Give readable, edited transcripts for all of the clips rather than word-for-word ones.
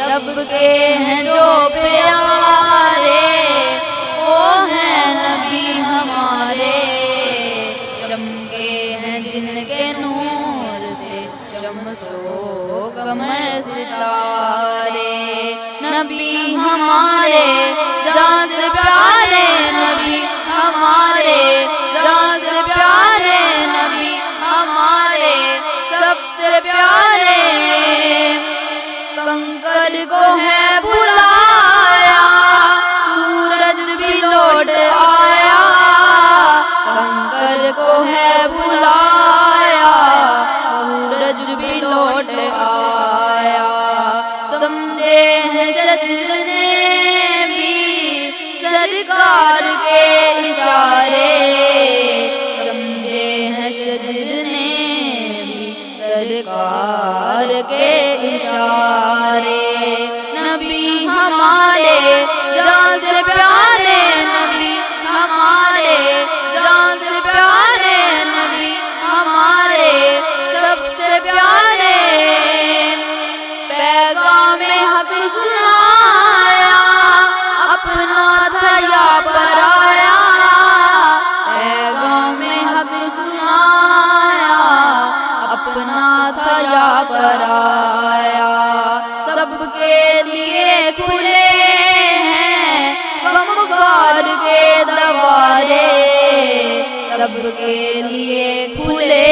رب کے ہیں جو پیارے، وہ ہیں نبی ہمارے، چمکے ہیں جن کے نور سے شمس و قمر ستارے، نبی ہمارے جان سے پیارے، نبی ہمارے جان سے پیارے، نبی ہمارے سب سے پیارے، کنکر کو ہے بلایا سورج بھی لوٹ آیا، کنکر کو ہے بلایا سورج بھی لوٹ آیا، سمجھے ہیں شجر نے بھی سرکار کے اشارے، سمجھے ہیں شجر نے بھی سرکار کے اشارے، نبی ہمارے جان سے پیارے، نبی ہمارے جان سے پیارے، نبی ہمارے سب سے پیارے، پیغام حق سنایا اپنا تھا یا پرایا، پیغام حق سنایا اپنا تھا یا پرایا، سب کے لیے کھلے ہیں غمخوار کے دوارے، سب کے لیے کھلے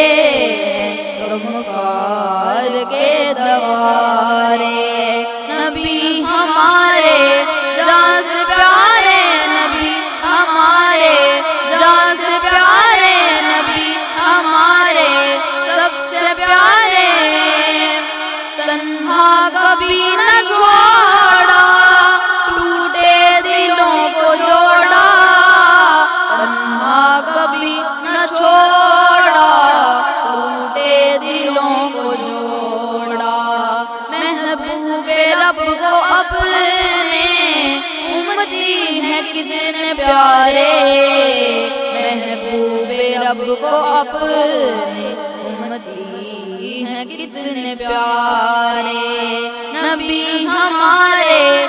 ہیں غمخوار کے دوارے، نبی ہمارے جان سے پیارے، نبی ہمارے جان سے پیارے، نبی ہمارے سب سے پیارے، تنہا کبھی نہ چھوڑا ٹوٹے دلوں کو جوڑا، تنہا کبھی نہ چھوڑا ٹوٹے دلوں کو جوڑا، محبوب رب کو اپنے امتی ہیں کتنے پیارے، محبوب رب کو اپنے امتی ہیں کتنے پیارے، نبی ہمارے